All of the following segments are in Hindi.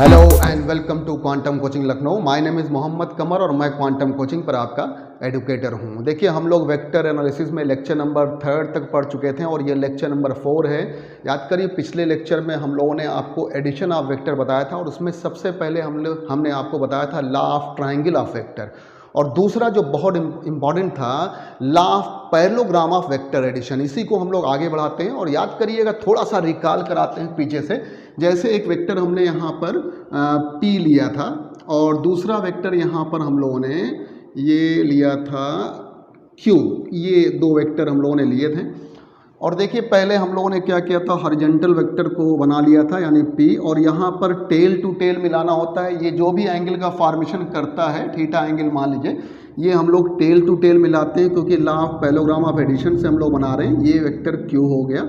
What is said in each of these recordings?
Hello and welcome to quantum coaching Lucknow. My name is Mohammad Qamar और मैं क्वांटम कोचिंग पर आपका एडुकेटर हूं। देखिए, हम लोग वेक्टर एनालिसिस में लेक्चर नंबर 3 तक पढ़ चुके थे और ये लेक्चर नंबर 4 है। याद करिए, पिछले लेक्चर में हम लोगों ने आपको एडिशन ऑफ वेक्टर बताया था और उसमें सबसे पहले हमने आपको बताया था law of triangle of vector, और दूसरा जो बहुत इंपॉर्टेंट था, law of parallelogram of vector addition. इसी को हम लोग आगे बढ़ाते हैं और याद करिएगा, थोड़ा सा रिकॉल कराते हैं पीछे से। जैसे एक वेक्टर हमने यहाँ पर P लिया था और दूसरा वेक्टर यहाँ पर हम लोगों ने ये लिया था Q। ये दो वेक्टर हम लोगों ने लिए थे और देखिए, पहले हम लोगों ने क्या किया था, हॉरिजॉन्टल वेक्टर को बना लिया था यानी P, और यहाँ पर टेल टू टेल मिलाना होता है। ये जो भी एंगल का फॉर्मेशन करता है, थीटा एंगल मान लीजिए, ये हम लोग टेल टू टेल मिलाते हैं क्योंकि law of parallelogram of addition से हम लोग बना रहे हैं। ये वेक्टर Q हो गया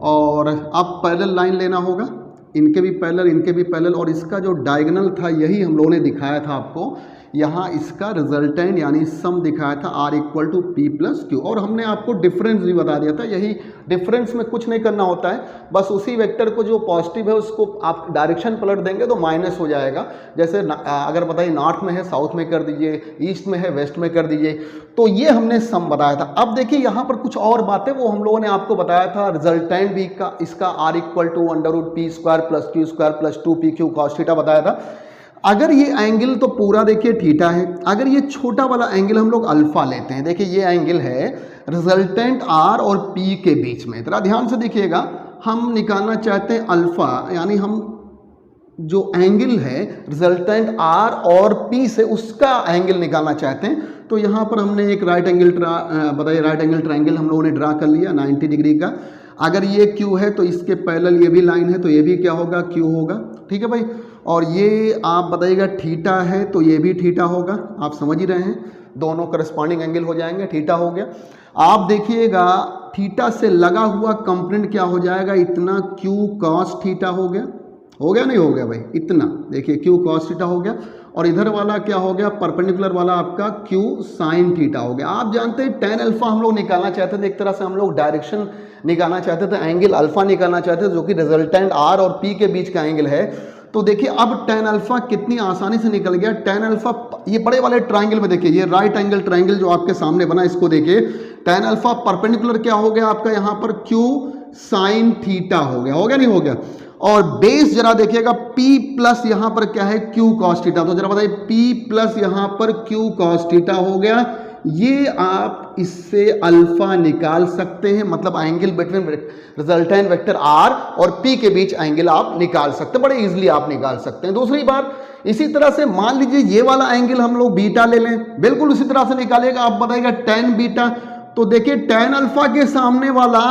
और अब पैरेलल लाइन लेना होगा, इनके भी पैरेलल, इनके भी पैरेलल, और इसका जो डायगोनल था यही हम लोगों ने दिखाया था आपको। यहाँ इसका रिजल्टेंट यानी सम दिखाया था R = P + Q, और हमने आपको डिफरेंस भी बता दिया था। यही डिफरेंस में कुछ नहीं करना होता है, बस उसी वेक्टर को जो पॉजिटिव है उसको आप डायरेक्शन पलट देंगे तो माइनस हो जाएगा। जैसे अगर बताइए नॉर्थ में है साउथ में कर दीजिए, ईस्ट में है वेस्ट में कर दीजिए। तो ये हमने सम बताया था। अब देखिए, यहाँ पर कुछ और बातें वो हम लोगों ने आपको बताया था। रिजल्टेंट भी का इसका R = √P² + Q² + 2PQ cos theta बताया था। अगर ये एंगल तो पूरा देखिए थीटा है, अगर ये छोटा वाला एंगल हम लोग अल्फा लेते हैं, देखिए ये एंगल है रिजल्टेंट R और P के बीच में। जरा ध्यान से देखिएगा, हम निकालना चाहते हैं अल्फा, यानी हम जो एंगल है रिजल्टेंट R और P से उसका एंगल निकालना चाहते हैं। तो यहाँ पर हमने एक राइट एंगल ट्रायंगल हम लोगों ने ड्रा कर लिया 90 डिग्री का। अगर ये Q है तो इसके पैरेलल ये भी लाइन है, तो ये भी क्या होगा, Q होगा। ठीक है भाई, और ये आप बताइएगा थीटा है तो ये भी थीटा होगा। आप समझ ही रहे हैं, दोनों करस्पॉन्डिंग एंगल हो जाएंगे, थीटा हो गया। आप देखिएगा, थीटा से लगा हुआ कंपोनेंट क्या हो जाएगा, इतना Q cos थीटा हो गया। हो गया नहीं हो गया भाई, इतना देखिए Q cos थीटा हो गया, और इधर वाला क्या हो गया, परपेंडिकुलर वाला आपका Q sin थीटा हो गया। आप जानते हैं tan अल्फा हम लोग निकालना चाहते थे, एक तरह से हम लोग डायरेक्शन निकालना चाहते थे, एंगल अल्फा निकालना चाहते थे, जो कि रिजल्टेंट R और P के बीच का एंगल है। तो देखिए, अब tan अल्फा कितनी आसानी से निकल गया। tan अल्फा, ये बड़े वाले ट्रायंगल में देखिए, ये राइट एंगल ट्रायंगल जो आपके सामने बना, इसको देखिए, tan अल्फा परपेंडिकुलर क्या हो गया आपका, यहाँ पर Q sin थीटा हो गया नहीं हो गया। और बेस जरा देखिएगा, P प्लस यहाँ पर क्या है, Q cos थीटा। तो जरा बताइए, P प्लस यहाँ पर Q cos थीटा हो गया। ये आप इससे अल्फा निकाल सकते हैं, मतलब angle between resultant vector R और P के बीच एंगल आप निकाल सकते हैं, बड़े इजीली आप निकाल सकते हैं। दूसरी बात, इसी तरह से मान लीजिए ये वाला एंगल हम लोग बीटा ले लें, बिल्कुल उसी तरह से निकालिएगा। आप बताइएगा tan बीटा, तो देखिए tan अल्फा के सामने वाला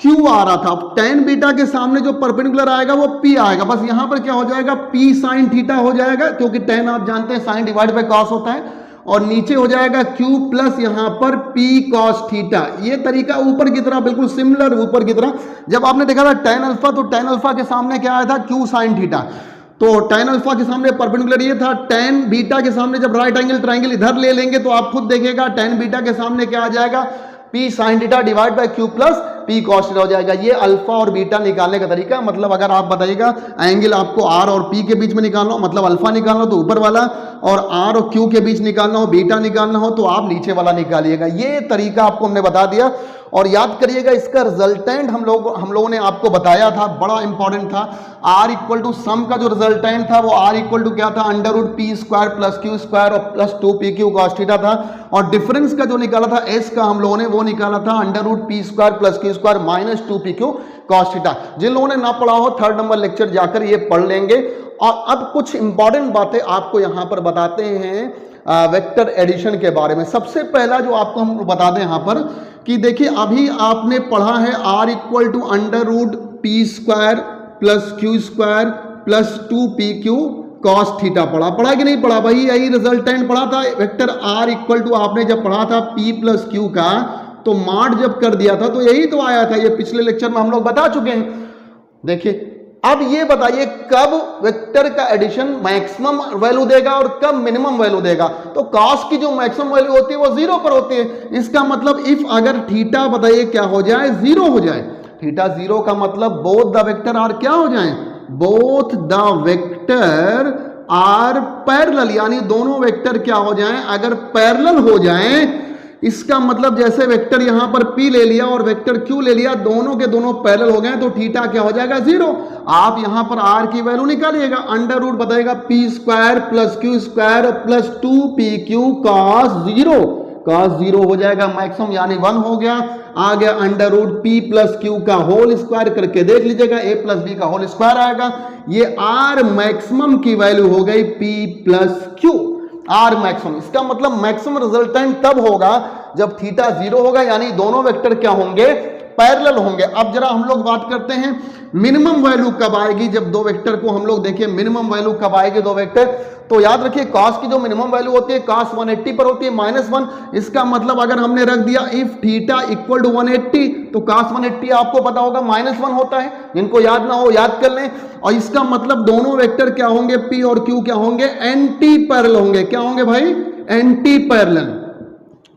Q आ रहा था, अब tan बीटा के सामने जो परपेंडिकुलर आएगा वो P आएगा। बस यहां पर क्या हो जाएगा, P sin थीटा हो जाएगा, क्योंकि tan आप जानते हैं sin डिवाइड बाय cos होता है, और नीचे हो जाएगा Q प्लस यहाँ पर P cos थीटा। ये तरीका ऊपर की तरह बिल्कुल सिमिलर, ऊपर की तरह जब आपने देखा था tan अल्फा, तो tan अल्फा के सामने क्या आया था, Q sin थीटा। तो tan अल्फा के सामने परपेंडिकुलर ये था, tan बीटा के सामने जब राइट एंगल ट्रायंगल इधर ले लेंगे तो आप खुद देखिएगा tan बीटा के सामने क्या आ जाएगा, P sin theta divide by Q plus P cos theta हो जाएगा। ये अल्फा और बीटा निकालने का तरीका। मतलब अगर आप बताइएगा एंगल आपको R और P के बीच में निकालना हो, मतलब अल्फा निकालना हो तो ऊपर वाला, और R और Q के बीच निकालना हो, बीटा निकालना हो तो आप नीचे वाला निकालिएगा। ये तरीका आपको हमने बता दिया। और याद करिएगा, इसका रिजल्टेंट हम लोगों ने आपको बताया था, बड़ा इंपॉर्टेंट था। R = सम का जो रिजल्टेंट था वो R = क्या था, √P² + Q² और + 2PQ cos थीटा था। और डिफरेंस का जो निकाला था S का हम लोगों ने, वो निकाला था √P² + Q² - 2PQ cos theta. जिन लोगों ने ना पढ़ा हो, 3rd नंबर लेक्चर जाकर ये पढ़ लेंगे। और अब कुछ इंपॉर्टेंट बातें आपको यहाँ पर बताते हैं वेक्टर एडिशन के बारे में। सबसे पहला जो आपको हम बता दें यहाँ पर कि देखिए, अभी आपने पढ़ा है R = √P² + Q² + 2PQ cos theta. पढ़ा कि नहीं पढ़ा भाई? यही रिजल्टेंट पढ़ा था। वेक्टर R = आपने जब पढ़ा था P + Q का, तो माड जब कर दिया था तो यही तो आया था। ये पिछले लेक्चर में हम लोग बता चुके हैं। देखिए, अब ये बताइए कब वेक्टर का एडिशन मैक्सिमम वैल्यू देगा और कब मिनिमम वैल्यू देगा। तो cos की जो मैक्सिमम वैल्यू होती है वो 0 पर होती है। इसका मतलब इफ अगर थीटा बताइए क्या हो जाए, 0 हो जाए, थीटा 0 का मतलब बोथ द वेक्टर आर क्या हो जाए, both the vector vector are parallel, यानी दोनों वेक्टर क्या हो जाएं, अगर पैरेलल हो जाएं, इसका मतलब जैसे वेक्टर यहां पर P ले लिया और वेक्टर Q ले लिया, दोनों के दोनों पैरेलल हो गए तो थीटा क्या हो जाएगा, 0। आप यहां पर R की वैल्यू निकालिएगा, अंडर रूट बताएगा P square plus Q square plus 2PQ cos 0, cos 0 हो जाएगा मैक्सिमम, यानी 1 हो गया। आ गया under root P plus Q का होल स्क्वायर, करके देख लीजिएगा, A प्लस B का होल स्क्वायर आएगा। ये R मैक्सिमम की वैल्यू हो गई P plus Q, R maximum. इसका मतलब मैक्सिमम रिजल्टेंट तब होगा जब थीटा 0 होगा, यानी दोनों वेक्टर क्या होंगे, पैरेलल होंगे। अब जरा हम लोग बात करते हैं मिनिमम वैल्यू कब आएगी, जब दो वेक्टर को हम लोग देखिए मिनिमम वैल्यू कब आएगी दो वेक्टर, तो याद रखिए cos की जो मिनिमम वैल्यू होती है cos 180 पर होती है -1। इसका मतलब अगर हमने रख दिया इफ थीटा इक्वल टू 180 तो cos 180 आपको पता होगा -1 होता है, जिनको याद ना हो याद कर लें। और इसका मतलब दोनों वेक्टर क्या होंगे, P और Q क्या होंगे, एंटी पैरेलल होंगे। क्या होंगे भाई, anti parallel.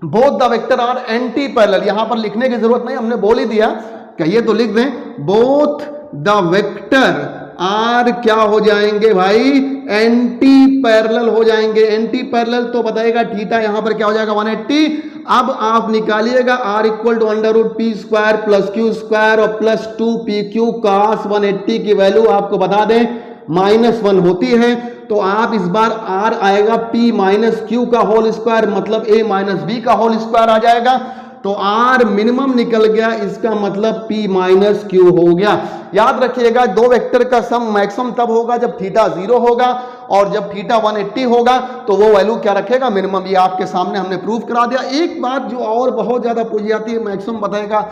Both the vector are anti parallel, यहां पर लिखने की जरूरत नहीं, हमने बोल ही दिया, कहिए तो लिख दें, बोथ द वेक्टर आर क्या हो जाएंगे भाई, एंटी पैरेलल हो जाएंगे। एंटी पैरेलल तो बताएगा थीटा यहां पर क्या हो जाएगा 180। अब आप निकालिएगा R equal to under root P square plus Q square और प्लस 2PQ cos 180 की वैल्यू आपको बता दें -1 होती है, तो आप इस बार R आएगा P माइनस Q का होल स्क्वायर, मतलब A माइनस B का होल स्क्वायर आ जाएगा, तो R मिनिमम निकल गया, इसका मतलब P माइनस Q हो गया। याद रखिएगा दो वेक्टर का सम मैक्सिमम तब होगा जब थीटा 0 होगा, और जब थीटा 180 होगा तो वो वैल्यू क्या रखेगा, मिनिमम। ये आपके सामने हमने प्रूव करा दिया। एक बात जो और बहुत ज्यादा पूछी जाती है, मैक्सिमम बताएगा,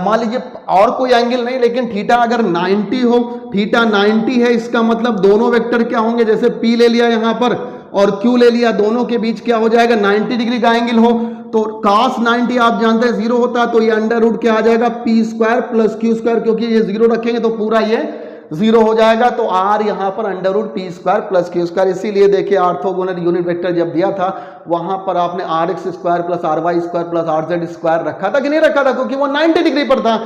मान लीजिए और कोई एंगल नहीं, लेकिन थीटा अगर 90 हो, थीटा 90 है, इसका मतलब दोनों वेक्टर क्या होंगे, जैसे P ले लिया यहां पर और Q ले लिया, दोनों के बीच क्या हो जाएगा, 90 डिग्री का एंगल हो, तो cos 90 आप जानते हैं 0 होता है, तो ये अंडर रूट क्या आ जाएगा, P square plus Q square, क्योंकि ये 0 रखेंगे तो पूरा ये 0 हो जाएगा, तो R यहां पर under root P square plus Q square. इसीलिए देखिए ऑर्थोगोनल यूनिट वेक्टर जब दिया था वहां पर आपने RX square plus RY square plus RZ square रखा था कि नहीं रखा था, क्योंकि वो 90 डिग्री पर था।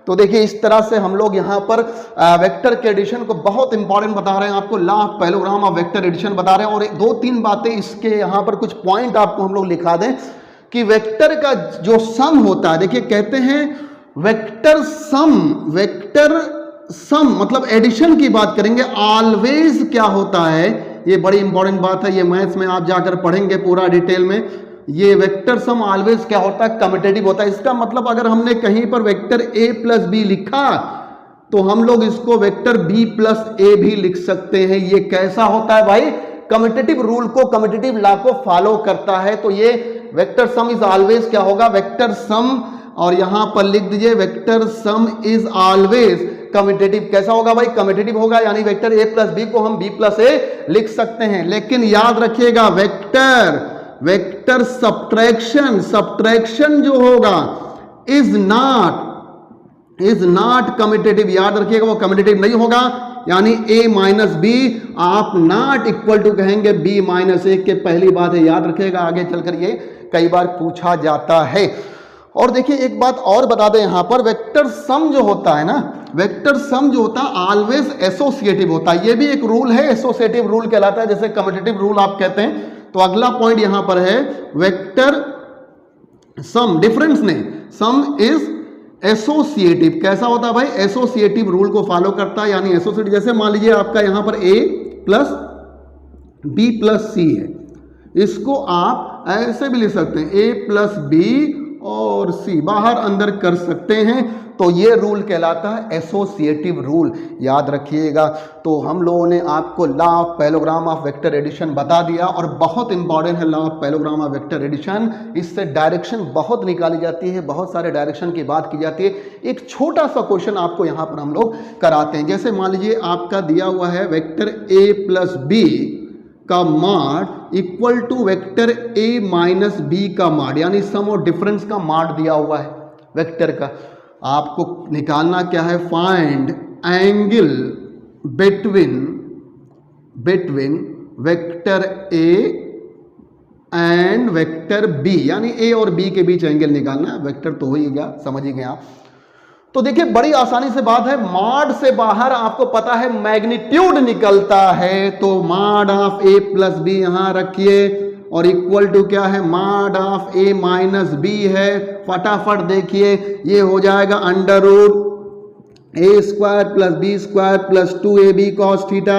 तो देखिए इस तरह से हम लोग यहाँ पर वेक्टर के एडिशन को बहुत इंपॉर्टेंट बता रहे हैं आपको, law of parallelogram of vector addition बता रहे हैं। और दो तीन बातें इसके यहाँ पर कुछ पॉइंट आपको हम लोग लिखा दें कि वेक्टर का जो सम होता है, देखिए कहते हैं वेक्टर सम मतलब एडिशन की बात करेंगे, ऑलवेज क्या होता है, ये बड़ी इंपॉर्टेंट बात है, ये मैथ्स में आप जाकर पढ़ेंगे पूरा डिटेल में। ये वेक्टर सम ऑलवेज क्या होता है, कम्यूटेटिव होता है। इसका मतलब अगर हमने कहीं पर वेक्टर A प्लस बी लिखा तो हम लोग इसको वेक्टर B प्लस ए भी लिख सकते हैं। ये कैसा होता है भाई, कम्यूटेटिव रूल को, कम्यूटेटिव लॉ को फॉलो करता है। तो ये वेक्टर सम इज ऑलवेज क्या होगा, वेक्टर सम, और यहां पर लिख दीजिए vector sum is always commutative. कैसा होगा भाई, कम्यूटेटिव होगा, यानी वेक्टर A प्लस बी को हम B प्लस ए लिख सकते हैं। लेकिन याद रखिएगा वेक्टर सब्ट्रैक्शन जो होगा इज नॉट कम्यूटेटिव। याद रखिएगा वो कम्यूटेटिव नहीं होगा, यानी A माइनस बी आप नॉट इक्वल टू कहेंगे B माइनस ए के, पहली बात है, याद रखिएगा, आगे चलकर ये कई बार पूछा जाता है। और देखिए एक बात और बता दें यहां पर, वेक्टर सम जो होता है ना, वेक्टर सम जो होता है ऑलवेज एसोसिएटिव होता है। ये भी एक रूल है, एसोसिएटिव रूल कहलाता है, जैसे कम्यूटेटिव रूल आप कहते हैं। तो अगला पॉइंट यहां पर है वेक्टर सम, डिफरेंस नहीं, सम इज एसोसिएटिव। कैसा होता है भाई, एसोसिएटिव रूल को फॉलो करता है, यानी एसोसिएटिव। जैसे मान लीजिए आपका यहां पर A plus B plus C है, इसको आप ऐसे भी लिख सकते हैं, A प्लस B और C, बाहर अंदर कर सकते हैं। तो ये रूल कहलाता है एसोसिएटिव रूल, याद रखिएगा। तो हम लोगों ने आपको law of parallelogram of vector addition बता दिया, और बहुत इंपॉर्टेंट है law of parallelogram of vector addition. इससे डायरेक्शन बहुत निकाली जाती है, बहुत सारे डायरेक्शन की बात की जाती है। एक छोटा सा क्वेश्चन आपको यहाँ पर हम लोग कराते हैं। जैसे मान लीजिए आपका दिया हुआ है वेक्टर A प्लस बी का mod equal to vector A minus B का मॉड, यानी सम और डिफरेंस का मॉड दिया हुआ है वेक्टर का। आपको निकालना क्या है, find angle between vector A and vector B, यानी A और B के बीच एंगल निकालना है। वेक्टर तो हो ही गया, समझ ही गए आप। तो देखिए बड़ी आसानी से बात है, मॉड से बाहर आपको पता है मैग्नीट्यूड निकलता है, तो mod of A plus B यहां रखिए और इक्वल टू क्या है, mod of A minus B है। फटाफट देखिए ये हो जाएगा under root A square plus B square plus 2ab cos theta,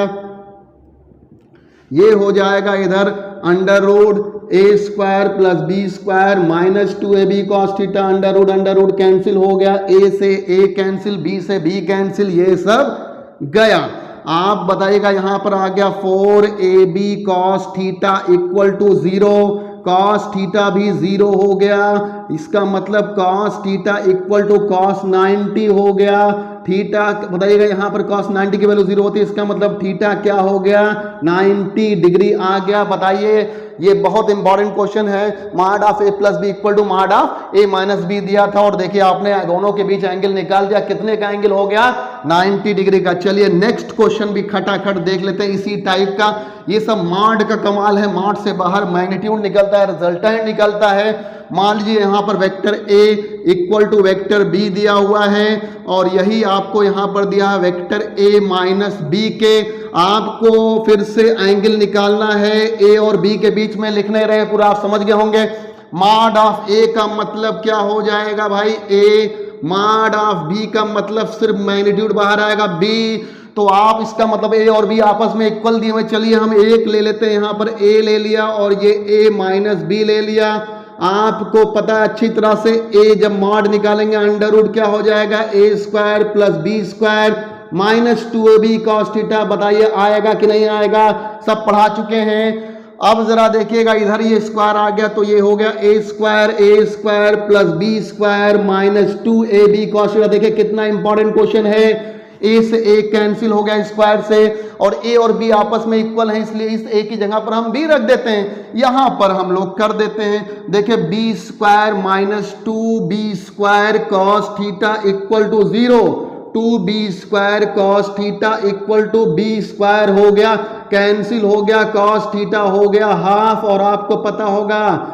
ये हो जाएगा इधर under root A square plus B square minus 2ab cos theta, under root cancel हो गया, ए से ए कैंसिल, बी से बी कैंसिल, ये सब गया। आप बताइएगा यहां पर आ गया 4ab cos theta equal to 0, cos theta भी 0 हो गया, इसका मतलब cos theta equal to cos 90 हो गया। थीटा बताइएगा यहां पर कॉस 90 की वैल्यू 0 होती है, इसका मतलब थीटा क्या हो गया, 90 डिग्री आ गया। बताइए ये बहुत इंपॉर्टेंट क्वेश्चन है, mod of A plus B equal to mod of A minus B दिया था और देखिए आपने दोनों के बीच एंगल निकाल दिया, कितने का एंगल हो गया, 90 डिग्री का। चलिए नेक्स्ट क्वेश्चन भी खटाखट देख लेते हैं इसी टाइप का। ये सब मॉड का कमाल है, मॉड से बाहर मैग्नीट्यूड निकलता है, रिजल्टेंट निकलता है। मान लीजिए यहां पर vector A equal to vector B दिया हुआ है और यही आपको यहां पर दिया है वेक्टर ए माइनस बी के। आपको फिर से एंगल निकालना है, ए और बी के बीच में लिखने रहे पूरा, आप समझ गए होंगे। मॉड ऑफ ए का मतलब क्या हो जाएगा भाई, ए, मॉड ऑफ बी का मतलब सिर्फ मैग्नीट्यूड बाहर आएगा बी, तो आप इसका मतलब ए और बी आपस में इक्वल दिए हुए। चलिए हम एक ले लेते हैं, यहां पर ए ले लिया और ये ए माइनस बी ले लिया। आपको पता है अच्छी तरह से ए जब मॉड निकालेंगे अंडर रूट क्या हो जाएगा, A square plus B square minus 2ab cos theta. बताइए आएगा कि नहीं आएगा, सब पढ़ा चुके हैं। अब जरा देखिएगा इधर ये स्क्वायर आ गया तो ये हो गया A square plus B square minus 2ab cos theta. देखिए कितना इंपॉर्टेंट क्वेश्चन है, ए से ए कैंसिल हो गया स्क्वायर से और ए और बी आपस में इक्वल हैं, इसलिए इस ए की जगह पर हम बी रख देते हैं। यहां पर हम लोग कर देते हैं, देखिए B square minus 2b square cos theta equal to 0, 2b square cos theta equal to B square हो गया, कैंसिल हो गया, कॉस थीटा हो गया हाफ। और आपको पता होगा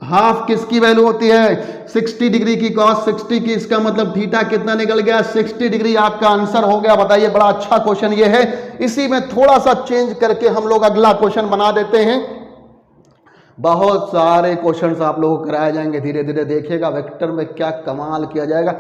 हाफ किसकी वैल्यू होती है, 60 डिग्री की, कॉस 60 की, इसका मतलब थीटा कितना निकल गया, 60 डिग्री आपका आंसर हो गया। बताइए बड़ा अच्छा क्वेश्चन ये है। इसी में थोड़ा सा चेंज करके हम लोग अगला क्वेश्चन बना देते हैं। बहुत सारे क्वेश्चंस आप लोगों को कराए जाएंगे, धीरे धीरे देखिएगा वेक्टर में क्या कमाल किया जाएगा।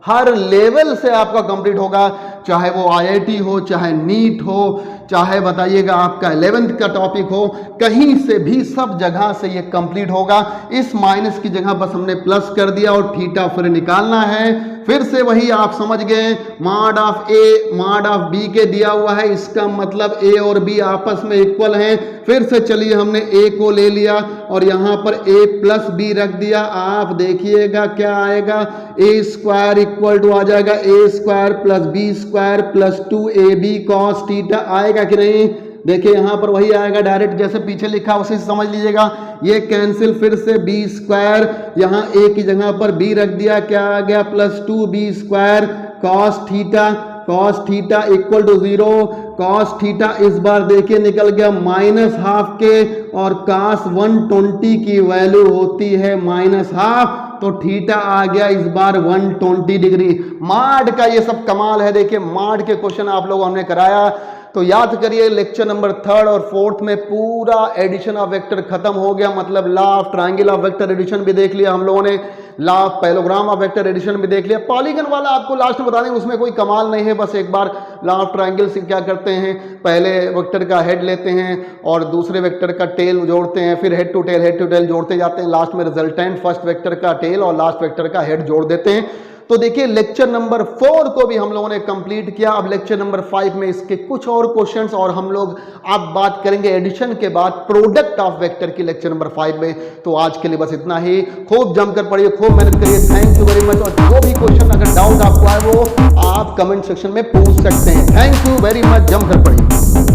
हर लेवल से आपका कंप्लीट होगा, चाहे वो आईआईटी हो, चाहे नीट हो, चाहे बताइएगा आपका 11th का टॉपिक हो, कहीं से भी सब जगह से ये कंप्लीट होगा। इस माइनस की जगह बस हमने प्लस कर दिया और थीटा फिर निकालना है। फिर से वही आप समझ गए, mod of A mod of B के दिया हुआ है, इसका मतलब ए और बी आपस में इक्वल हैं। फिर से चलिए हमने ए को ले लिया और यहां पर ए प्लस बी रख दिया। आप देखिएगा क्या आएगा, ए स्क्वायर इक्वल टू आ जाएगा A square plus B square plus 2ab cos theta. आएगा कि नहीं, देखिए यहां पर वही आएगा, डायरेक्ट जैसे पीछे लिखा उसे समझ लीजिएगा। ये कैंसिल, फिर से बी स्क्वायर, यहां ए की जगह पर बी रख दिया, क्या आ गया, plus 2b square cos theta equal to 0। Cos theta इस बार देखिए निकल गया माइनस हाफ के, और कॉस 120 की वैल्यू होती है माइनस हाफ, तो थीटा आ गया इस बार 120 डिग्री। मॉड का ये सब कमाल है। देखिए मॉड के क्वेश्चन आप लोगों हमने कराया, तो याद करिए लेक्चर नंबर 3rd और 4th में पूरा एडिशन ऑफ वेक्टर खत्म हो गया। मतलब law of triangle of vector addition भी देख लिया हम लोगों ने, law of parallelogram of vector addition भी देख लिया। पॉलीगन वाला आपको लास्ट में बता देंगे, उसमें कोई कमाल नहीं है, बस एक बार लॉ ऑफ ट्रायंगल से क्या करते हैं, पहले वेक्टर का हेड लेते हैं और दूसरे वेक्टर का टेल जोड़ते हैं, फिर हेड टू टेल जोड़ते जाते हैं, लास्ट में रिजल्टेंट फर्स्ट वेक्टर का टेल और लास्ट वेक्टर का हेड जोड़ देते हैं। तो देखिए लेक्चर नंबर 4 को भी हम लोगों ने कंप्लीट किया। अब लेक्चर नंबर 5 में इसके कुछ और क्वेश्चंस और हम लोग अब बात करेंगे एडिशन के बाद प्रोडक्ट ऑफ वेक्टर की लेक्चर नंबर 5 में। तो आज के लिए बस इतना ही, खूब जमकर पढ़िए, खूब मेहनत करिए। Thank you very much. और जो भी क्वेश्चन अगर डाउट आपको आए वो आप कमेंट सेक्शन में पूछ सकते हैं। थैंक यू वेरी मच, जमकर पढ़िए।